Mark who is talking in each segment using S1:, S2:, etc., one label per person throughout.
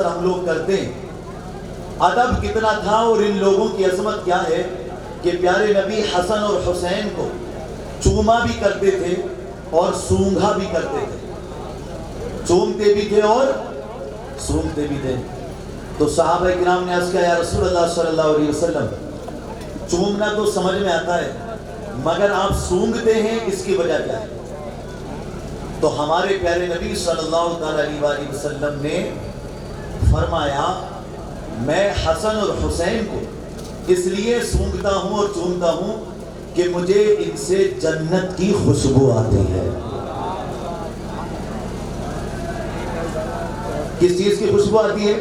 S1: ہم لوگ کرتے ہیں، ادب کتنا تھا اور ان لوگوں کی عظمت کیا ہے کہ پیارے نبی حسن اور حسین کو چوما بھی کرتے تھے اور سونگھا بھی کرتے تھے، چومتے بھی تھے اور سونگھتے بھی تھے۔ تو صحابہ کرام نے عرض کیا یا رسول اللہ صلی اللہ علیہ وسلم، چومنا تو سمجھ میں آتا ہے مگر آپ سونگھتے ہیں، اس کی وجہ کیا ہے؟ تو ہمارے پیارے نبی صلی اللہ علیہ وسلم نے فرمایا میں حسن اور حسین کو اس لیے سونگھتا ہوں اور چومتا ہوں کہ مجھے ان سے جنت کی خوشبو آتی ہے۔ کس چیز کی خوشبو آتی ہے؟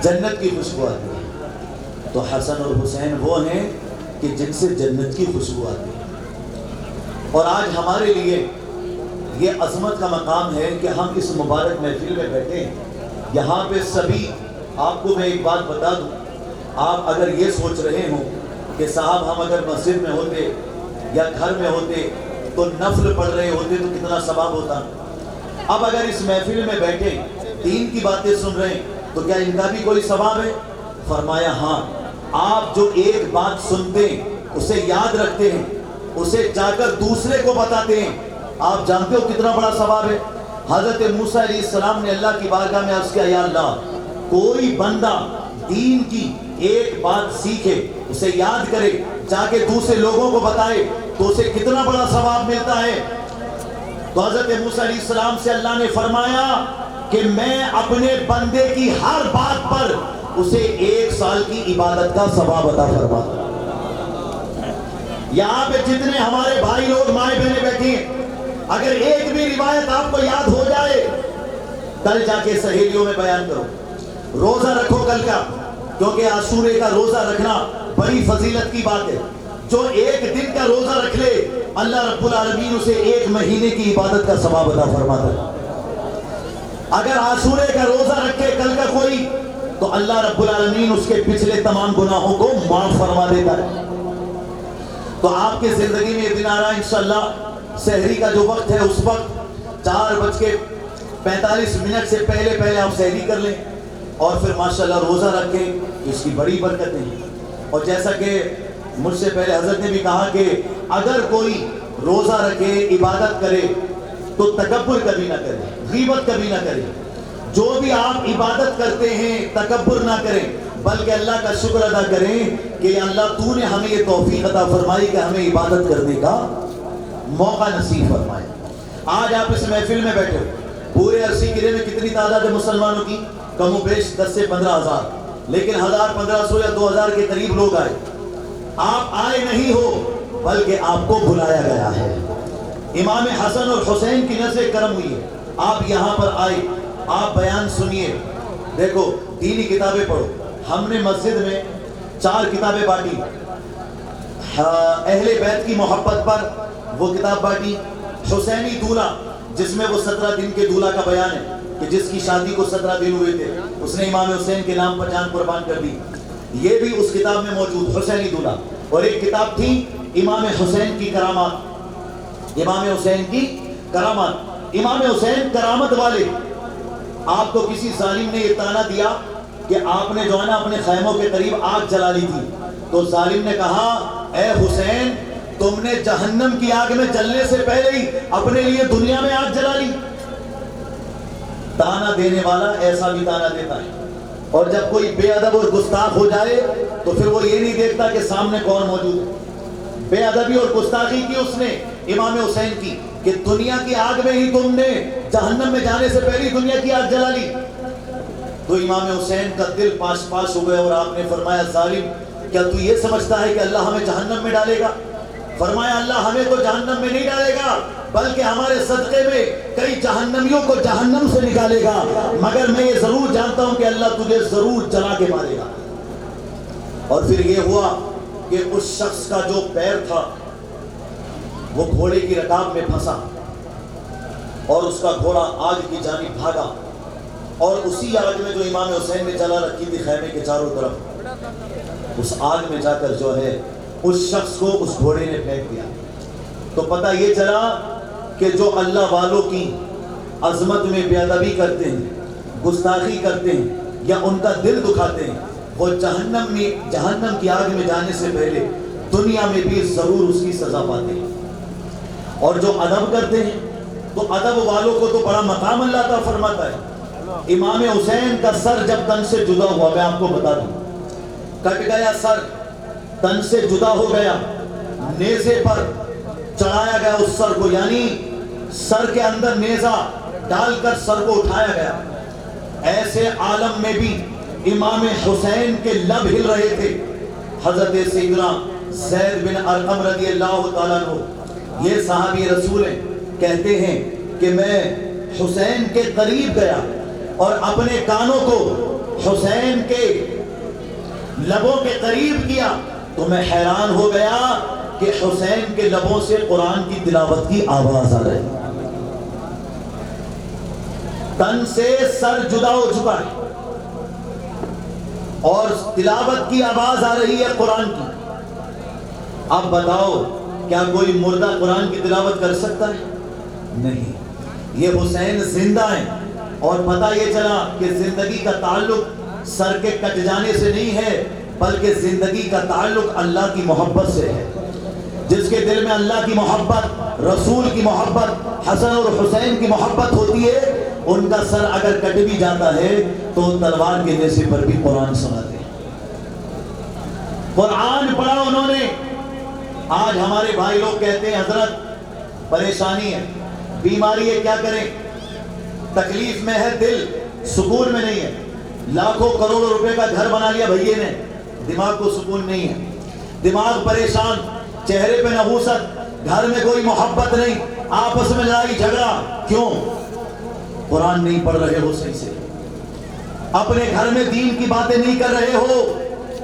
S1: جنت کی خوشبو آتی ہے۔ تو حسن اور حسین وہ ہیں کہ جن سے جنت کی خوشبو آتی ہے۔ اور آج ہمارے لیے یہ عظمت کا مقام ہے کہ ہم اس مبارک محفل میں بیٹھے ہیں۔ یہاں پہ سبھی، آپ کو میں ایک بات بتا دوں، آپ اگر یہ سوچ رہے ہوں کہ صاحب ہم اگر مسجد میں ہوتے یا گھر میں ہوتے تو نفل پڑھ رہے ہوتے تو کتنا ثواب ہوتا۔ اب اگر اس محفل میں بیٹھے دین کی باتیں سن رہے ہیں تو کیا ان کا بھی کوئی ثواب ہے؟ فرمایا ہاں، آپ جو ایک بات سنتے ہیں اسے یاد رکھتے ہیں، اسے جا کر دوسرے کو بتاتے ہیں، آپ جانتے ہو کتنا بڑا ثواب ہے۔ حضرت موسیٰ علیہ السلام نے اللہ کی بارگاہ میں عرض کیا یا اللہ، کوئی بندہ دین کی ایک بات سیکھے، اسے یاد کرے، جا کے دوسرے لوگوں کو بتائے تو اسے کتنا بڑا ثواب ملتا ہے۔ تو حضرت موسیٰ علیہ السلام سے اللہ نے فرمایا کہ میں اپنے بندے کی ہر بات پر اسے 1 سال کی عبادت کا ثواب عطا فرماتا۔ یہاں پہ جتنے ہمارے بھائی لوگ مائیں بہنیں بیٹھی ہیں، اگر ایک بھی روایت آپ کو یاد ہو جائے کل جا کے سہیلیوں میں بیان کرو۔ روزہ رکھو کل کا، کیونکہ عاشورے کا روزہ رکھنا بڑی فضیلت کی بات ہے۔ جو ایک دن کا روزہ رکھ لے اللہ رب العالمین اسے 1 مہینے کی عبادت کا ثواب عطا فرماتا ہے۔ اگر عاشورے کا روزہ رکھے کل کا کوئی تو اللہ رب العالمین اس کے پچھلے تمام گناہوں کو معاف فرما دیتا ہے۔ تو آپ کی زندگی میں یہ دن آ رہا ہے انشاءاللہ، سحری کا جو وقت ہے اس وقت 4:45 سے پہلے آپ سحری کر لیں اور پھر ماشاءاللہ روزہ رکھیں، اس کی بڑی برکتیں ہیں۔ اور جیسا کہ مجھ سے پہلے حضرت نے بھی کہا کہ اگر کوئی روزہ رکھے، عبادت کرے تو تکبر کبھی نہ کرے، غیبت کبھی نہ کرے۔ جو بھی آپ عبادت کرتے ہیں تکبر نہ کریں، بلکہ اللہ کا شکر ادا کریں کہ یا اللہ تو نے ہمیں یہ توفیق عطا فرمائی کہ ہمیں عبادت کرنے کا موقع نصیب فرمائے۔ آج آپ اس محفل میں بیٹھے ہو، پورے عرصی گرے میں کتنی تعداد ہے مسلمانوں کی؟ کم و بیش 10 سے 15 ہزار، لیکن 1500 یا 2000 کے قریب لوگ آئے۔ آپ آئے نہیں ہو بلکہ آپ کو بلایا گیا ہے۔ امام حسن اور حسین کی نظر کرم ہوئی ہے، آپ یہاں پر آئے، آپ بیان سنیے۔ دیکھو دینی کتابیں پڑھو، ہم نے مسجد میں 4 کتابیں بانٹی، اہل بیت کی محبت پر وہ کتاب بانٹی، حسینی دولہ جس میں وہ 17 دن کے دولہ کا بیان ہے کہ جس کی شادی کو 17 دن ہوئے تھے اس نے امام حسین کے نام پر جان قربان کر دی، یہ بھی اس کتاب میں موجود حسینی دولہ۔ اور ایک کتاب تھی امام حسین کی کرامات، امام حسین کی کرامات۔ امام حسین کرامت والے، آپ کو کسی ظالم نے یہ طعنہ دیا کہ آپ نے جو ہے نا اپنے خیموں کے قریب آگ جلا لی تھی، تو ظالم نے کہا اے حسین تم نے جہنم کی آگ میں جلنے سے پہلے ہی اپنے لیے دنیا میں آگ جلا لی۔ طعنہ دینے والا ایسا بھی طعنہ دیتا ہے، اور جب کوئی بے ادب اور گستاخ ہو جائے تو پھر وہ یہ نہیں دیکھتا کہ سامنے کون موجود ہے۔ بے ادبی اور گستاخی کی اس نے امام حسین کی کہ دنیا کی آگ میں ہی تم نے جہنم میں جانے سے پہلے دنیا کی آگ جلا لی۔ تو امام حسین کا دل پاش پاش ہو گیا اور آپ نے فرمایا ظالم کیا تو یہ سمجھتا ہے کہ اللہ ہمیں جہنم میں ڈالے گا؟ فرمایا اللہ ہمیں تو جہنم میں نہیں ڈالے گا بلکہ ہمارے صدقے میں کئی جہنمیوں کو جہنم سے نکالے گا، مگر میں یہ ضرور جانتا ہوں کہ اللہ تجھے ضرور جلا کے مارے گا۔ اور پھر یہ ہوا کہ اس شخص کا جو پیر تھا وہ گھوڑے کی رکاب میں پھنسا اور اس کا گھوڑا آگ کی جانب بھاگا، اور اسی آگ میں جو امام حسین نے جلا رکھی تھی خیمے کے چاروں طرف، اس آگ میں جا کر جو ہے اس شخص کو اس گھوڑے نے پھینک دیا۔ تو پتہ یہ چلا کہ جو اللہ والوں کی عظمت میں بے ادبی کرتے ہیں، گستاخی کرتے ہیں یا ان کا دل دکھاتے ہیں، وہ جہنم کی آگ میں جانے سے پہلے دنیا میں بھی ضرور اس کی سزا پاتے ہیں۔ اور جو ادب کرتے ہیں تو ادب والوں کو تو بڑا مقام اللہ تعالیٰ فرماتا ہے۔ امام حسین کا سر جب تن سے جدا ہوا، میں آپ کو بتا دوں، کٹ گیا سر، تن سے جدا ہو گیا، نیزے پر چڑھایا گیا اس سر کو، یعنی سر کے اندر نیزہ ڈال کر سر کو اٹھایا گیا۔ ایسے عالم میں بھی امام حسین کے لب ہل رہے تھے۔ حضرت سیدنا زید بن ارقم رضی اللہ تعالیٰ عنہ، یہ صحابی رسول ہیں، کہتے ہیں کہ میں حسین کے قریب گیا اور اپنے کانوں کو حسین کے لبوں کے قریب کیا تو میں حیران ہو گیا کہ حسین کے لبوں سے قرآن کی تلاوت کی آواز آ رہی، تن سے سر جدا ہو چکا ہے اور تلاوت کی آواز آ رہی ہے قرآن کی۔ اب بتاؤ کیا کوئی مردہ قرآن کی تلاوت کر سکتا ہے؟ نہیں، یہ حسین زندہ ہیں، اور پتہ یہ چلا کہ زندگی کا تعلق سر کے کٹ جانے سے نہیں ہے، بلکہ زندگی کا تعلق اللہ کی محبت سے ہے۔ جس کے دل میں اللہ کی محبت، رسول کی محبت، حسن اور حسین کی محبت ہوتی ہے، ان کا سر اگر کٹ بھی جاتا ہے تو تلوار کے نیزے پر بھی قرآن سناتے ہیں۔ قرآن پڑھا انہوں نے۔ آج ہمارے بھائی لوگ کہتے ہیں حضرت پریشانی ہے، بیماری ہے، کیا کریں، تکلیف میں ہے دل، سکون میں نہیں ہے، لاکھوں کروڑوں روپے کا گھر بنا لیا بھائیے نے، دماغ کو سکون نہیں ہے، دماغ پریشان، چہرے پہ نحوست، گھر میں کوئی محبت نہیں، آپس میں لڑائی جھگڑا، کیوں؟ قرآن نہیں پڑھ رہے ہو صحیح سے، اپنے گھر میں دین کی باتیں نہیں کر رہے ہو،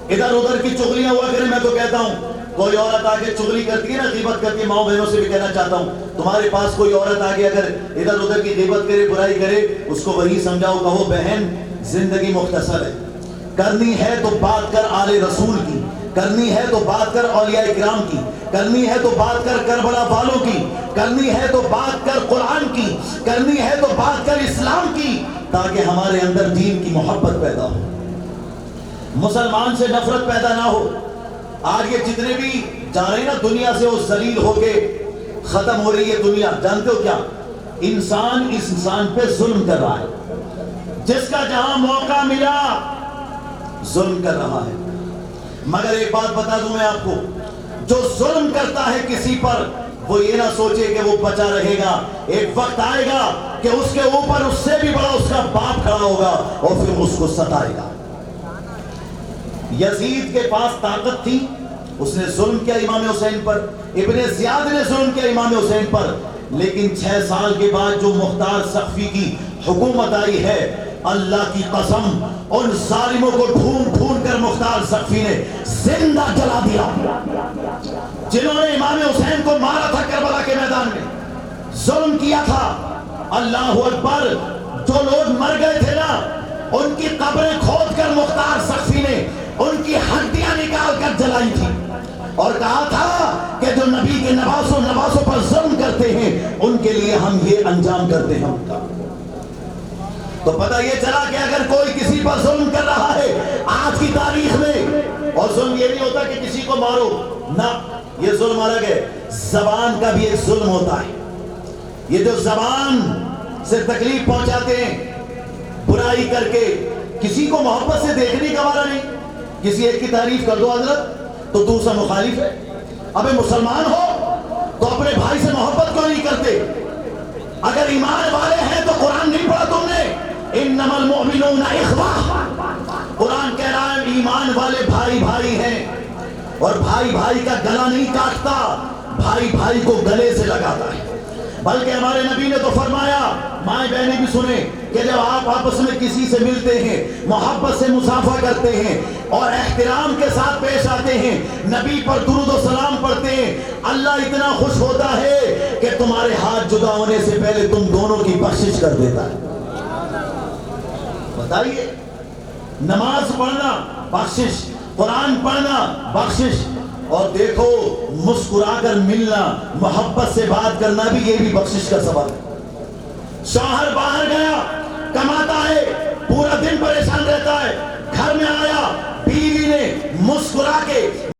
S1: ادھر ادھر کی چغلیاں ہوا کریں۔ میں تو کہتا ہوں کوئی عورت آگے چغلی کرتی ہے نا، غیبت کرتی ہے، ماؤں بہنوں سے بھی کہنا چاہتا ہوں، تمہارے پاس کوئی عورت آگے اگر ادھر ادھر کی غیبت کرے، برائی کرے، اس کو وہی سمجھاؤ، کہو بہن زندگی مختصر ہے، کرنی ہے تو بات کر آل رسول کی، کرنی ہے تو بات کر اولیاء اکرام کی، کرنی ہے تو بات کر کربلا والوں کی، کرنی ہے تو بات کر قرآن کی، کرنی ہے تو بات کر اسلام کی، تاکہ ہمارے اندر دین کی محبت پیدا ہو، مسلمان سے نفرت پیدا نہ ہو۔ آج یہ جتنے بھی جا رہے ہیں نا دنیا سے، وہ ذلیل ہو کے ختم ہو رہی ہے دنیا۔ جانتے ہو کیا؟ انسان اس انسان پہ ظلم کر رہا ہے، جس کا جہاں موقع ملا ظلم کر رہا ہے۔ مگر ایک بات بتا دوں میں آپ کو، جو ظلم کرتا ہے کسی پر، وہ یہ نہ سوچے کہ وہ بچا رہے گا، ایک وقت آئے گا کہ اس کے اوپر اس سے بھی بڑا اس کا باپ کھڑا ہوگا اور پھر اس کو ستائے گا۔ یزید کے پاس طاقت تھی، اس نے ظلم کیا امام حسین پر، ابن زیاد نے ظلم کیا امام حسین پر، لیکن 6 سال کے بعد جو مختار سقفی کی حکومت آئی ہے، اللہ کی قسم ان ظالموں کو ڈھونڈ ڈھونڈ کر مختار سقفی نے زندہ جلا دیا، جنہوں نے امام حسین کو مارا تھا کربلا کے میدان میں، ظلم کیا تھا۔ اللہ اکبر، جو لوگ مر گئے تھے نا، ان کی قبریں کھود کر مختار سقفی نے ان کی ہڈیاں نکال کر جلائی تھی، اور کہا تھا کہ جو نبی کے نواسوں پر ظلم کرتے ہیں ان کے لیے ہم یہ انجام کرتے ہیں۔ تو پتہ یہ چلا کہ اگر کوئی کسی پر ظلم کر رہا ہے آج کی تاریخ میں، اور ظلم یہ نہیں ہوتا کہ کسی کو مارو، نہ، یہ ظلم الگ ہے، زبان کا بھی ایک ظلم ہوتا ہے۔ یہ جو زبان سے تکلیف پہنچاتے ہیں برائی کر کے، کسی کو محبت سے دیکھنے کا وارا نہیں، کسی ایک کی تعریف کر دو حضرت تو دوسرا مخالف ہے۔ ابے مسلمان ہو تو اپنے بھائی سے محبت کیوں نہیں کرتے؟ اگر ایمان والے ہیں تو قرآن نہیں پڑھا تم نے؟ انما المؤمنون اخوہ، قرآن کہہ رہا ہے ایمان والے بھائی بھائی ہیں، اور بھائی بھائی کا گلا نہیں کاٹتا، بھائی بھائی کو گلے سے لگاتا ہے۔ بلکہ ہمارے نبی نے تو فرمایا، مائیں بہنیں بھی سنیں، کہ جب آپ آپس میں کسی سے ملتے ہیں، محبت سے مصافحہ کرتے ہیں اور احترام کے ساتھ پیش آتے ہیں، نبی پر درود و سلام پڑھتے ہیں، اللہ اتنا خوش ہوتا ہے کہ تمہارے ہاتھ جدا ہونے سے پہلے تم دونوں کی بخشش کر دیتا ہے۔ بتائیے، نماز پڑھنا بخشش، قرآن پڑھنا بخشش، اور دیکھو مسکرا کر ملنا، محبت سے بات کرنا بھی، یہ بھی بخشش کا سبب ہے۔ شوہر باہر گیا، کماتا ہے، پورا دن پریشان رہتا ہے، گھر میں آیا بیوی نے مسکرا کے